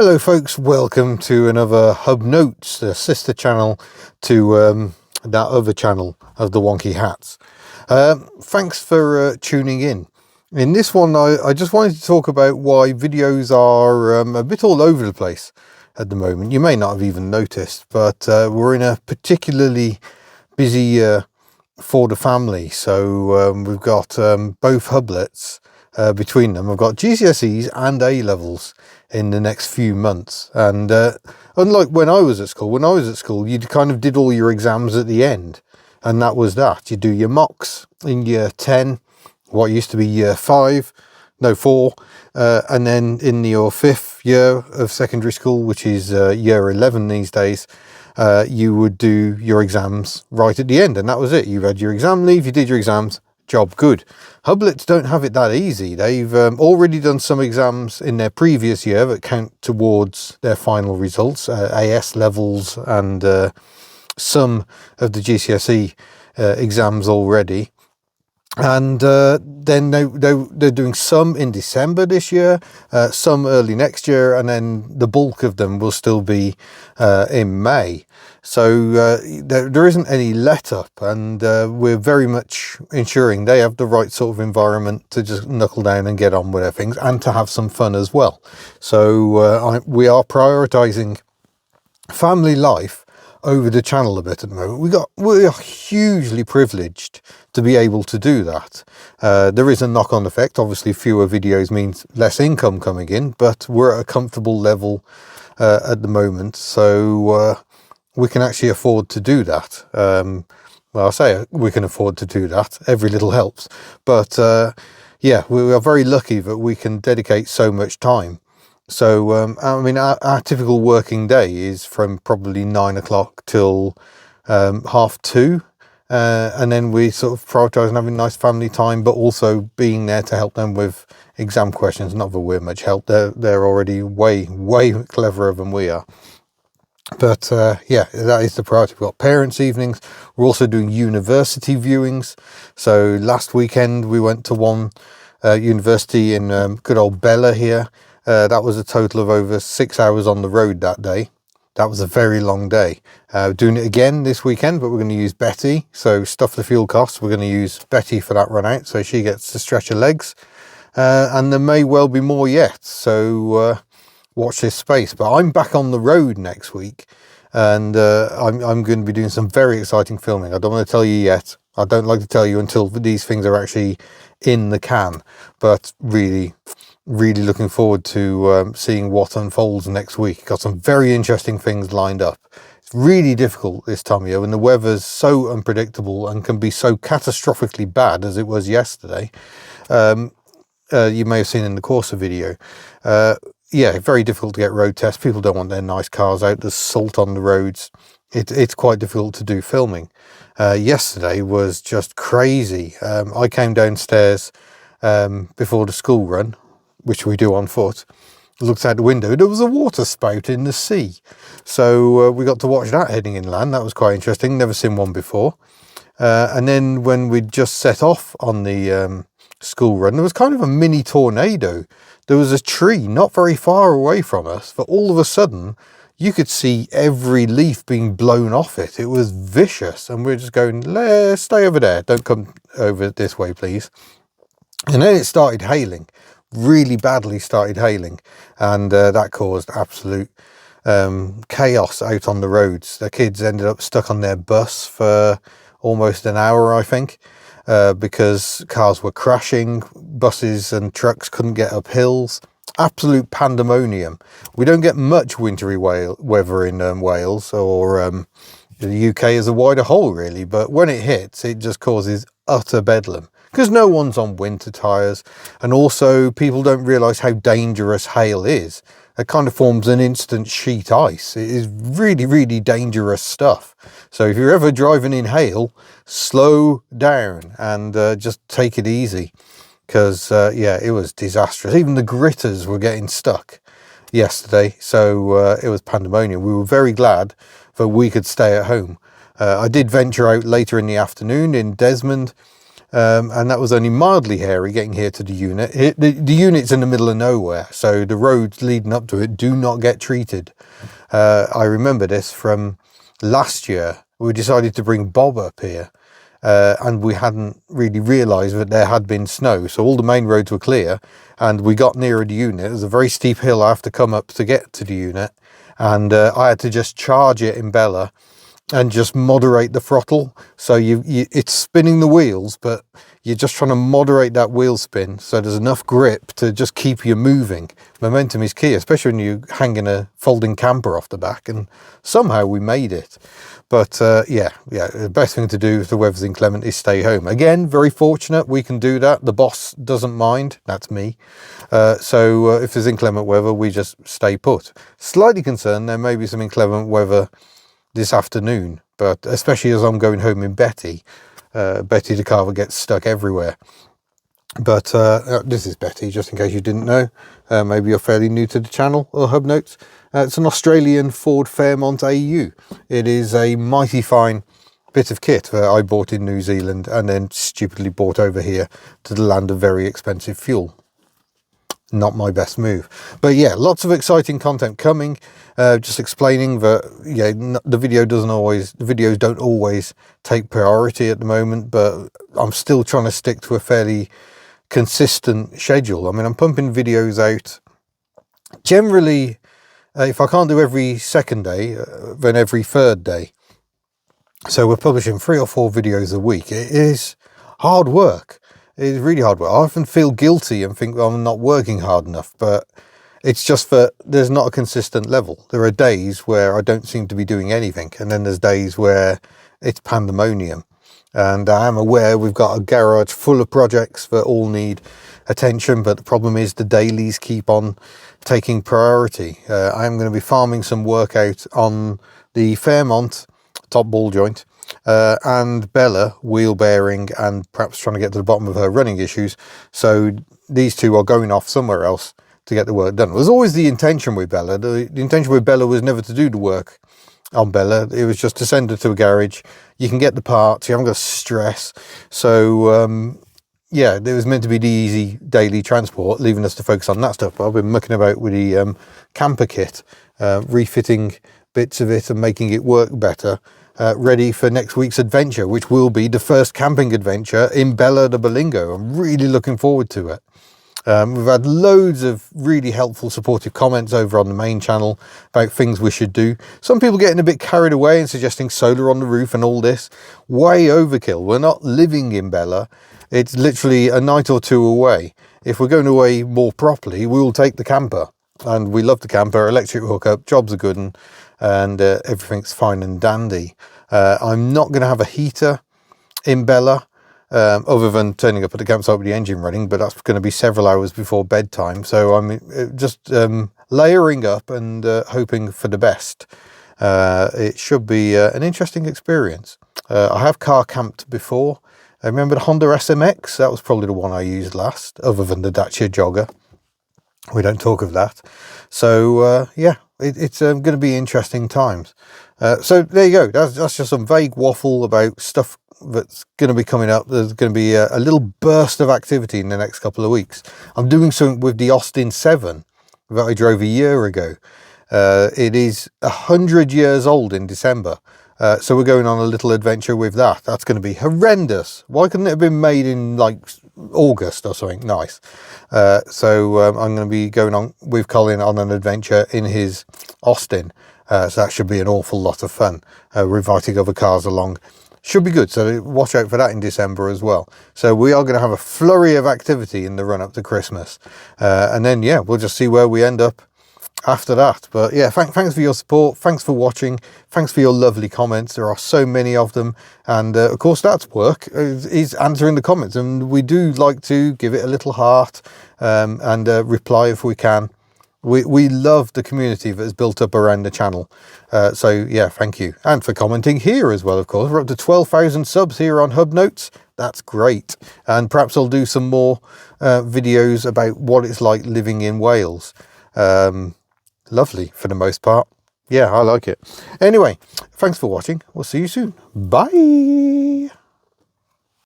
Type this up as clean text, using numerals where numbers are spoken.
Hello folks, welcome to another Hub Notes, the sister channel to that other channel of the Wonky Hats. Thanks for tuning in. In this one I just wanted to talk about why videos are a bit all over the place at the moment. You may not have even noticed, but we're in a particularly busy year for the family. So we've got both Hublets between them. We've got GCSEs and A-levels in the next few months, and unlike when I was at school, you kind of did all your exams at the end, and that was that. You do your mocks in year 10, what used to be year 4, and then in your 5th year of secondary school, which is year 11 these days, you would do your exams right at the end, and that was it. You had your exam leave, you did your exams, job good. Hublets don't have it that easy. They've already done some exams in their previous year that count towards their final results, AS levels and some of the GCSE exams already. And then they're doing some in December this year, some early next year, and then the bulk of them will still be in May. So there isn't any let up, and we're very much ensuring they have the right sort of environment to just knuckle down and get on with their things, and to have some fun as well. So we are prioritising family life over the channel a bit at the moment. We are hugely privileged to be able to do that. There is a knock-on effect. Obviously fewer videos means less income coming in, but we're at a comfortable level at the moment, so we can actually afford to do that. Well, I say we can afford to do that. Every little helps. But yeah, we are very lucky that we can dedicate so much time. So, I mean, our typical working day is from probably 9 o'clock till 2:30. And then we sort of prioritise and having nice family time, but also being there to help them with exam questions. Not that we're much help. They're already way cleverer than we are. But yeah, that is the priority. We've got parents' evenings. We're also doing university viewings. So last weekend we went to one university in good old Bella here. That was a total of over 6 hours on the road that day. That was a very long day. Doing it again this weekend, but we're going to use Betty. So stuff the fuel costs. We're going to use Betty for that run out, so she gets to stretch her legs. And there may well be more yet. So watch this space. But I'm back on the road next week, and I'm going to be doing some very exciting filming. I don't want to tell you yet. I don't like to tell you until these things are actually in the can. But really looking forward to seeing what unfolds next week. Got some very interesting things lined up. It's really difficult this time of year when the weather's so unpredictable and can be so catastrophically bad as it was yesterday. You may have seen in the Corsa video. Yeah, very difficult to get road tests. People don't want their nice cars out. There's salt on the roads. It's quite difficult to do filming. Yesterday was just crazy. I came downstairs before the school run, which we do on foot, looked out the window. There was a water spout in the sea. So we got to watch that heading inland. That was quite interesting. Never seen one before. And then when we just set off on the school run, there was kind of a mini tornado. There was a tree not very far away from us, but all of a sudden you could see every leaf being blown off it. It was vicious. And we're just going, let's stay over there. Don't come over this way, please. And then it started hailing. Really badly started hailing, and that caused absolute chaos out on the roads. The kids ended up stuck on their bus for almost an hour, I think, because cars were crashing. Buses and trucks couldn't get up hills. Absolute pandemonium. We don't get much wintry weather in Wales or the UK as a wider whole, really, but when it hits, it just causes utter bedlam. Because no one's on winter tyres, and also people don't realise how dangerous hail is. It kind of forms an instant sheet ice. It is really dangerous stuff. So if you're ever driving in hail, slow down and just take it easy. Because, yeah, it was disastrous. Even the gritters were getting stuck yesterday, so it was pandemonium. We were very glad that we could stay at home. I did venture out later in the afternoon in Desmond, and that was only mildly hairy getting here to the unit. The unit's in the middle of nowhere, so the roads leading up to it do not get treated. I remember this from last year. We decided to bring Bob up here, and we hadn't really realised that there had been snow, so all the main roads were clear, and we got nearer the unit. There's a very steep hill I have to come up to get to the unit, and I had to just charge it in Bella and just moderate the throttle. So it's spinning the wheels, but you're just trying to moderate that wheel spin so there's enough grip to just keep you moving. Momentum is key, especially when you're hanging a folding camper off the back, and somehow we made it. But yeah, the best thing to do if the weather's inclement is stay home. Again, very fortunate we can do that. The boss doesn't mind, that's me. So if there's inclement weather, we just stay put. Slightly concerned there may be some inclement weather this afternoon, but especially as I'm going home in Betty. Betty the Carver gets stuck everywhere. But this is Betty, just in case you didn't know. Maybe you're fairly new to the channel or Hub Notes. It's an Australian Ford Fairmont AU. It is a mighty fine bit of kit that I bought in New Zealand and then stupidly bought over here to the land of very expensive fuel. Not my best move, but yeah, lots of exciting content coming. Just explaining that the videos don't always take priority at the moment, but I'm still trying to stick to a fairly consistent schedule. I mean, I'm pumping videos out generally, if I can't do every second day, then every third day. So we're publishing 3 or 4 videos a week. It is hard work. It's really hard work. I often feel guilty and think, well, I'm not working hard enough, but it's just that there's not a consistent level. There are days where I don't seem to be doing anything, and then there's days where it's pandemonium. And I am aware we've got a garage full of projects that all need attention, but the problem is the dailies keep on taking priority. I am going to be farming some work out on the Fairmont top ball joint, and Bella wheel bearing, and perhaps trying to get to the bottom of her running issues. So these two are going off somewhere else to get the work done. It was always the intention with Bella. The intention with Bella was never to do the work on Bella. It was just to send her to a garage. You can get the parts, you haven't got to stress. So yeah, it was meant to be the easy daily transport, leaving us to focus on that stuff. But I've been mucking about with the camper kit, refitting bits of it and making it work better, ready for next week's adventure, which will be the first camping adventure in Bella the Berlingo. I'm really looking forward to it. We've had loads of really helpful supportive comments over on the main channel about things we should do. Some people getting a bit carried away and suggesting solar on the roof and all this. Way overkill. We're not living in Bella. It's literally a night or two away. If we're going away more properly, we will take the camper. And we love the camper, electric hookup, jobs are good, and everything's fine and dandy. I'm not going to have a heater in Bella, other than turning up at the campsite with the engine running, but that's going to be several hours before bedtime. So I'm just layering up and hoping for the best. It should be an interesting experience. I have car camped before. I remember the Honda SMX. That was probably the one I used last, other than the Dacia Jogger. We don't talk of that. So yeah, it's going to be interesting times. So there you go. That's just some vague waffle about stuff that's going to be coming up. There's going to be a little burst of activity in the next couple of weeks. I'm doing something with the Austin 7 that I drove a year ago. It is 100 years old in December. So we're going on a little adventure with that. That's going to be horrendous. Why couldn't it have been made in like August or something nice? So I'm going to be going on with Colin on an adventure in his Austin. So that should be an awful lot of fun. We're inviting other cars along. Should be good. So watch out for that in December as well. So we are going to have a flurry of activity in the run up to Christmas. And then, yeah, we'll just see where we end up after that. But yeah, thanks for your support. Thanks for watching. Thanks for your lovely comments. There are so many of them. And of course, that's work, is answering the comments. And we do like to give it a little heart and reply if we can. We love the community that is built up around the channel. So yeah, thank you. And for commenting here as well, of course. We're up to 12,000 subs here on Hub Notes. That's great. And perhaps I'll do some more videos about what it's like living in Wales. Lovely for the most part. Yeah, I like it. Anyway, thanks for watching. We'll see you soon. Bye.